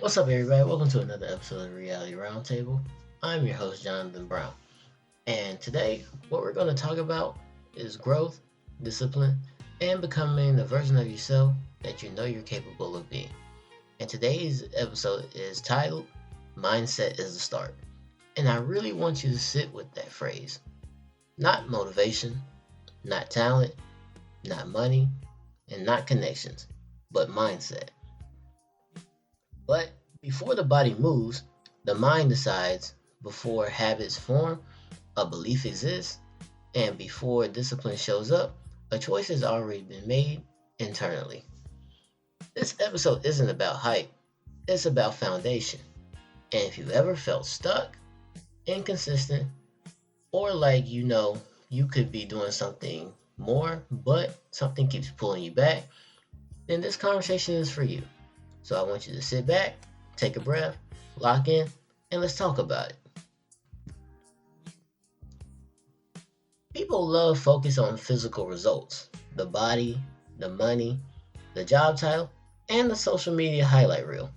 What's up, everybody? Welcome to another episode of Reality Roundtable. I'm your host, Jonathan Brown. And today, what we're going to talk about is growth, discipline, and becoming the version of yourself that you know you're capable of being. And today's episode is titled Mindset is the Start. And I really want you to sit with that phrase. Not motivation, not talent, not money, and not connections, but mindset. But before the body moves, the mind decides. Before habits form, a belief exists, and before discipline shows up, a choice has already been made internally. This episode isn't about hype, it's about foundation. And if you ever felt stuck, inconsistent, or like you could be doing something more, but something keeps pulling you back, then this conversation is for you. So I want you to sit back, take a breath, lock in, and let's talk about it. People love focus on physical results, the body, the money, the job title, and the social media highlight reel.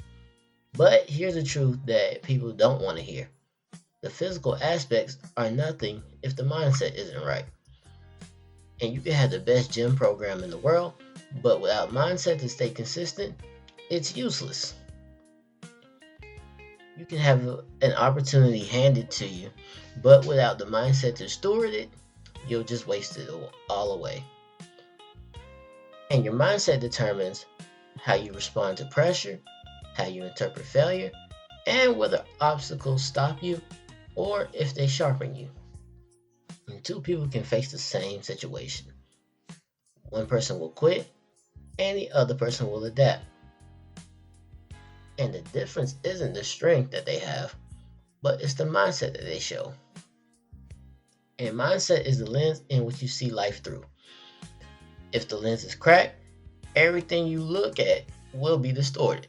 But here's the truth that people don't want to hear. The physical aspects are nothing if the mindset isn't right. And you can have the best gym program in the world, but without mindset to stay consistent, it's useless. You can have an opportunity handed to you, but without the mindset to steward it, you'll just waste it all away. And your mindset determines how you respond to pressure, how you interpret failure, and whether obstacles stop you or if they sharpen you. And two people can face the same situation. One person will quit, and the other person will adapt. And the difference isn't the strength that they have, but it's the mindset that they show. And mindset is the lens in which you see life through. If the lens is cracked, everything you look at will be distorted.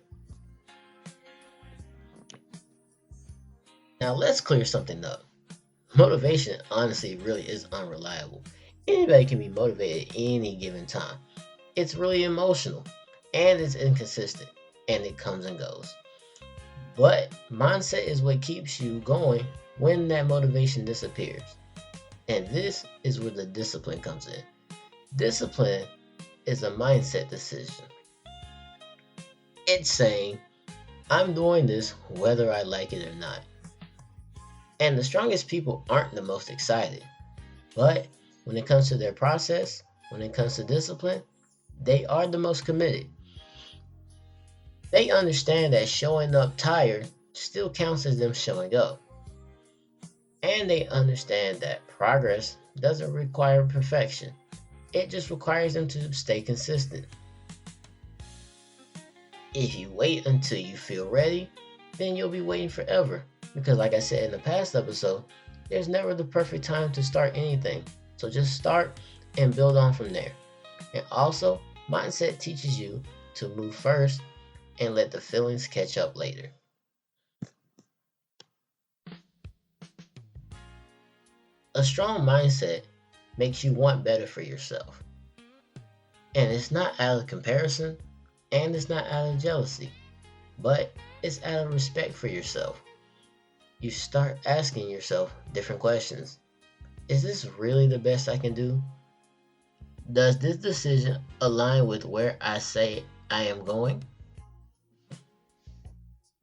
Now let's clear something up. Motivation honestly really is unreliable. Anybody can be motivated at any given time. It's really emotional and it's inconsistent and it comes and goes. But mindset is what keeps you going when that motivation disappears. And this is where the discipline comes in. Discipline is a mindset decision. It's saying, I'm doing this whether I like it or not. And the strongest people aren't the most excited. But when it comes to their process, when it comes to discipline, they are the most committed. They understand that showing up tired still counts as them showing up. And they understand that progress doesn't require perfection. It just requires them to stay consistent. If you wait until you feel ready, then you'll be waiting forever. Because like I said in the past episode, there's never the perfect time to start anything. So just start and build on from there. And also, mindset teaches you to move first and let the feelings catch up later. A strong mindset makes you want better for yourself. And it's not out of comparison, and it's not out of jealousy, but it's out of respect for yourself. You start asking yourself different questions. Is this really the best I can do? Does this decision align with where I say I am going?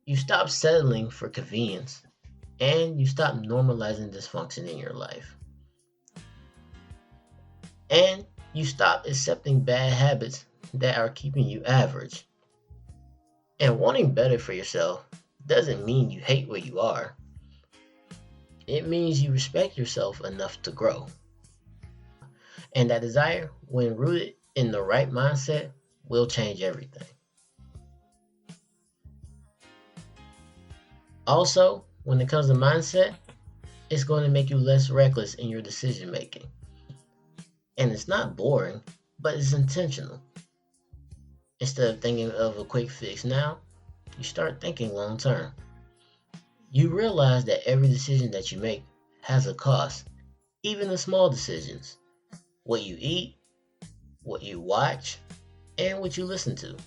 You stop settling for convenience and you stop normalizing dysfunction in your life. And you stop accepting bad habits that are keeping you average. And wanting better for yourself doesn't mean you hate where you are. It means you respect yourself enough to grow. And that desire, when rooted in the right mindset, will change everything. Also, when it comes to mindset, it's going to make you less reckless in your decision making. And it's not boring, but it's intentional. Instead of thinking of a quick fix now, you start thinking long term. You realize that every decision that you make has a cost, even the small decisions. What you eat, what you watch, and what you listen to.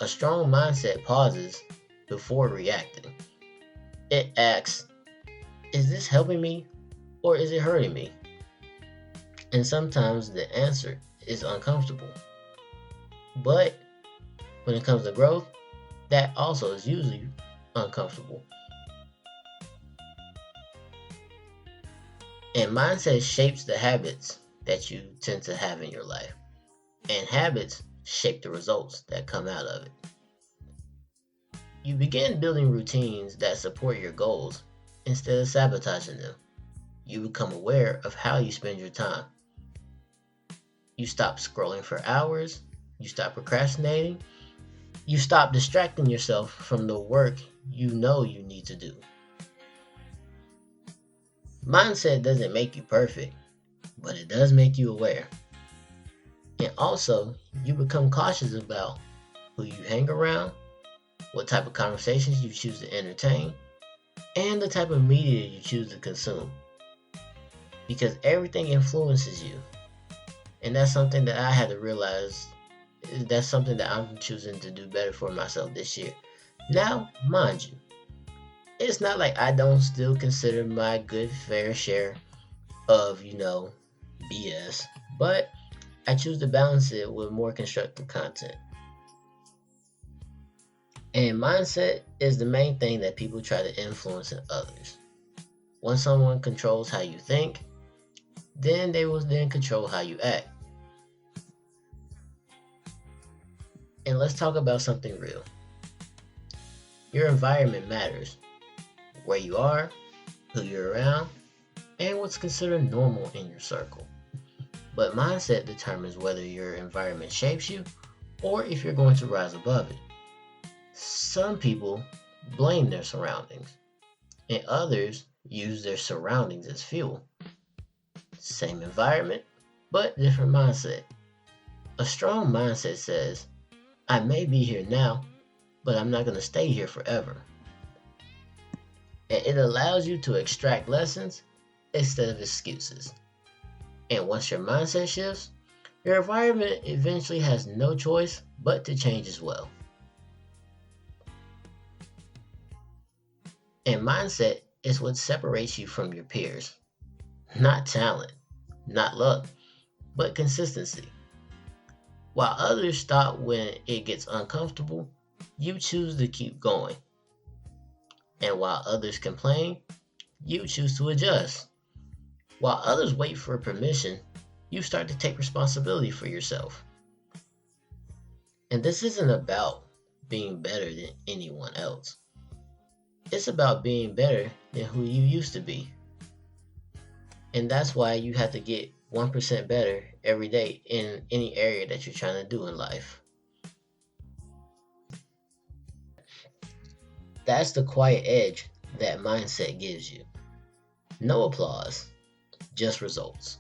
A strong mindset pauses before reacting. It asks, is this helping me or is it hurting me? And sometimes the answer is uncomfortable. But when it comes to growth, that also is usually uncomfortable. And mindset shapes the habits that you tend to have in your life. And habits shape the results that come out of it. You begin building routines that support your goals instead of sabotaging them. You become aware of how you spend your time. You stop scrolling for hours. You stop procrastinating. You stop distracting yourself from the work you know you need to do. Mindset doesn't make you perfect, but it does make you aware. And also, you become cautious about who you hang around, what type of conversations you choose to entertain, and the type of media you choose to consume. Because everything influences you. And that's something that I had to realize. That's something that I'm choosing to do better for myself this year. Now, mind you, it's not like I don't still consider my good fair share of, BS, but I choose to balance it with more constructive content. And mindset is the main thing that people try to influence in others. Once someone controls how you think, then they will then control how you act. And let's talk about something real. Your environment matters. Where you are, who you're around, and what's considered normal in your circle. But mindset determines whether your environment shapes you or if you're going to rise above it. Some people blame their surroundings, and others use their surroundings as fuel. Same environment, but different mindset. A strong mindset says, I may be here now, but I'm not going to stay here forever. And it allows you to extract lessons instead of excuses. And once your mindset shifts, your environment eventually has no choice but to change as well. And mindset is what separates you from your peers. Not talent, not luck, but consistency. While others stop when it gets uncomfortable, you choose to keep going. And while others complain, you choose to adjust. While others wait for permission, you start to take responsibility for yourself. And this isn't about being better than anyone else. It's about being better than who you used to be. And that's why you have to get 1% better every day in any area that you're trying to do in life. That's the quiet edge that mindset gives you. No applause, just results.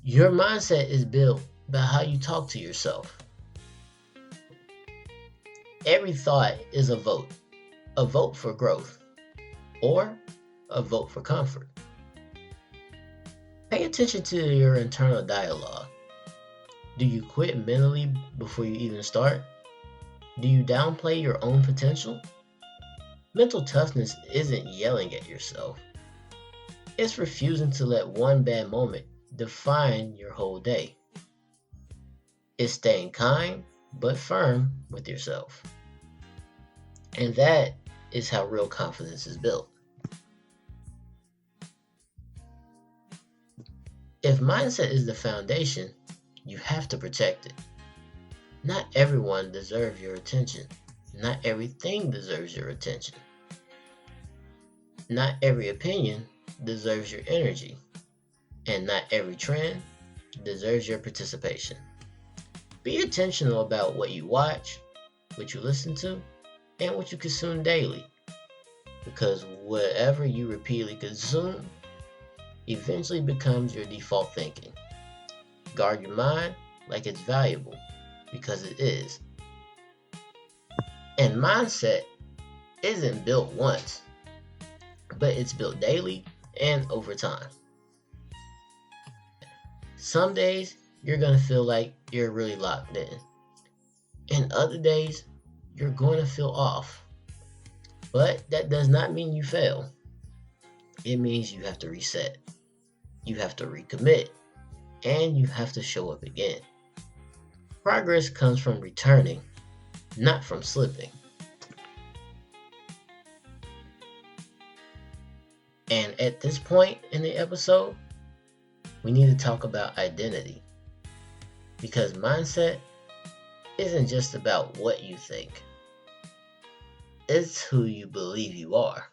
Your mindset is built by how you talk to yourself. Every thought is a vote for growth, or a vote for comfort. Pay attention to your internal dialogue. Do you quit mentally before you even start? Do you downplay your own potential? Mental toughness isn't yelling at yourself. It's refusing to let one bad moment define your whole day. It's staying kind but firm with yourself. And that is how real confidence is built. If mindset is the foundation, you have to protect it. Not everyone deserves your attention. Not everything deserves your attention. Not every opinion deserves your energy. And not every trend deserves your participation. Be intentional about what you watch, what you listen to, and what you consume daily. Because whatever you repeatedly consume eventually becomes your default thinking. Guard your mind like it's valuable, because it is. And mindset isn't built once, but it's built daily and over time. Some days you're going to feel like you're really locked in. And other days, you're going to feel off. But that does not mean you fail. It means you have to reset. You have to recommit. And you have to show up again. Progress comes from returning, not from slipping. And at this point in the episode, we need to talk about identity. Because mindset isn't just about what you think, it's who you believe you are.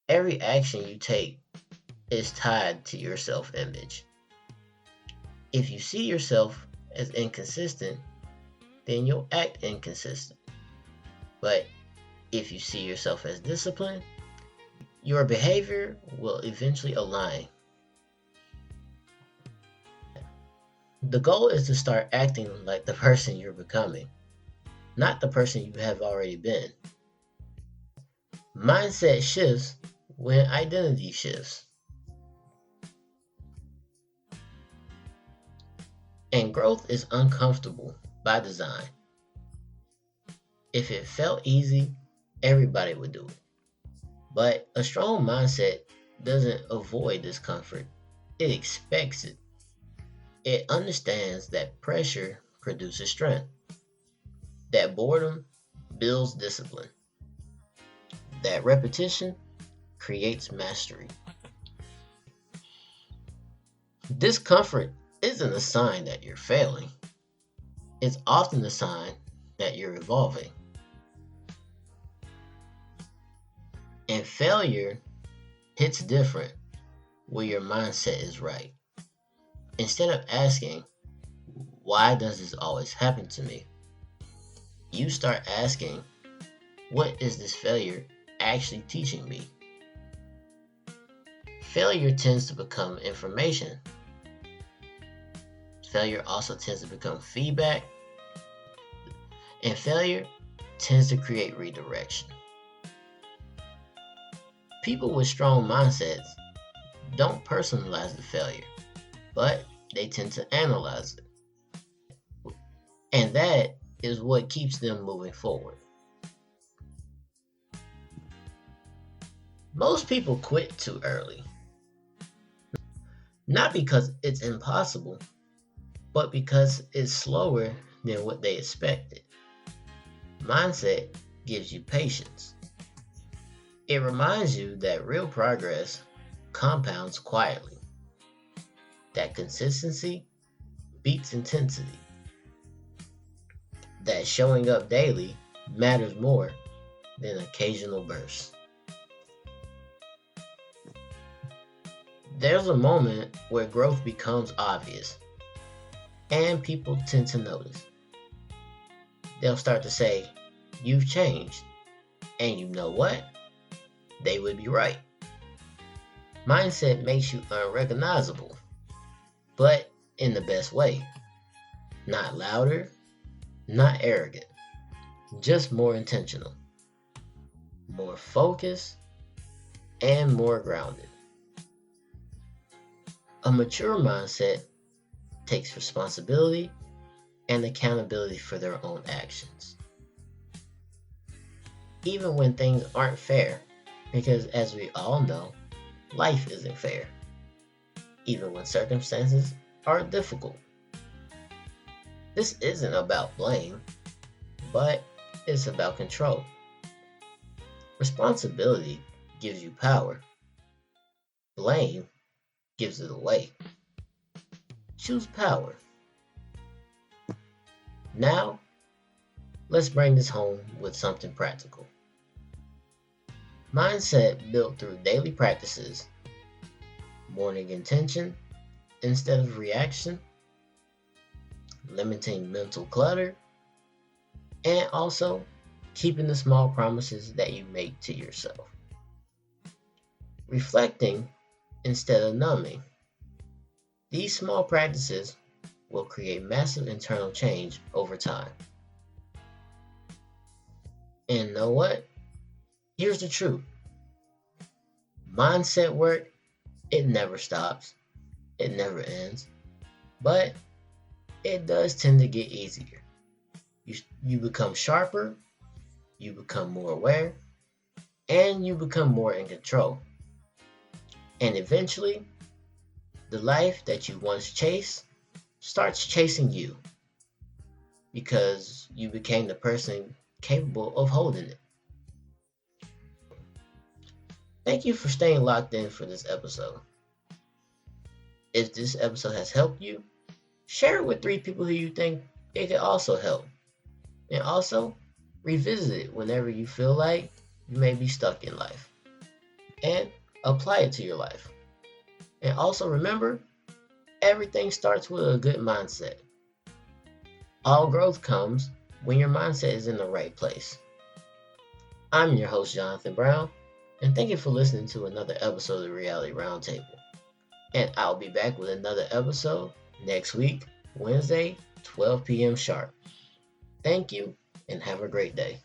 Every action you take is tied to your self-image. If you see yourself as inconsistent, then you'll act inconsistent. But if you see yourself as disciplined, your behavior will eventually align. The goal is to start acting like the person you're becoming, not the person you have already been. Mindset shifts when identity shifts. And growth is uncomfortable by design. If it felt easy, everybody would do it. But a strong mindset doesn't avoid discomfort, it expects it. It understands that pressure produces strength, that boredom builds discipline, that repetition creates mastery. Discomfort isn't a sign that you're failing, it's often a sign that you're evolving. And failure hits different where your mindset is right. Instead of asking, why does this always happen to me? You start asking, what is this failure actually teaching me? Failure tends to become information. Failure also tends to become feedback. And failure tends to create redirection. People with strong mindsets don't personalize the failure, but they tend to analyze it. And that is what keeps them moving forward. Most people quit too early. Not because it's impossible, but because it's slower than what they expected. Mindset gives you patience. It reminds you that real progress compounds quietly, that consistency beats intensity, that showing up daily matters more than occasional bursts. There's a moment where growth becomes obvious, and people tend to notice. They'll start to say, you've changed, and you know what? They would be right. Mindset makes you unrecognizable, but in the best way. Not louder, not arrogant, just more intentional, more focused, and more grounded. A mature mindset takes responsibility and accountability for their own actions. Even when things aren't fair, because as we all know, life isn't fair. Even when circumstances are difficult. This isn't about blame, but it's about control. Responsibility gives you power. Blame gives it away. Choose power. Now, let's bring this home with something practical. Mindset built through daily practices, morning intention instead of reaction, limiting mental clutter, and also keeping the small promises that you make to yourself. Reflecting instead of numbing. These small practices will create massive internal change over time. And know what? Here's the truth. Mindset work, it never stops. It never ends. but it does tend to get easier. You become sharper, you become more aware, and you become more in control. And eventually, the life that you once chased starts chasing you because you became the person capable of holding it. Thank you for staying locked in for this episode. If this episode has helped you, share it with 3 people who you think it could also help. And also, revisit it whenever you feel like you may be stuck in life. And apply it to your life. And also remember, everything starts with a good mindset. All growth comes when your mindset is in the right place. I'm your host, Jonathan Brown, and thank you for listening to another episode of the Reality Roundtable. And I'll be back with another episode next week, Wednesday, 12 p.m. sharp. Thank you, and have a great day.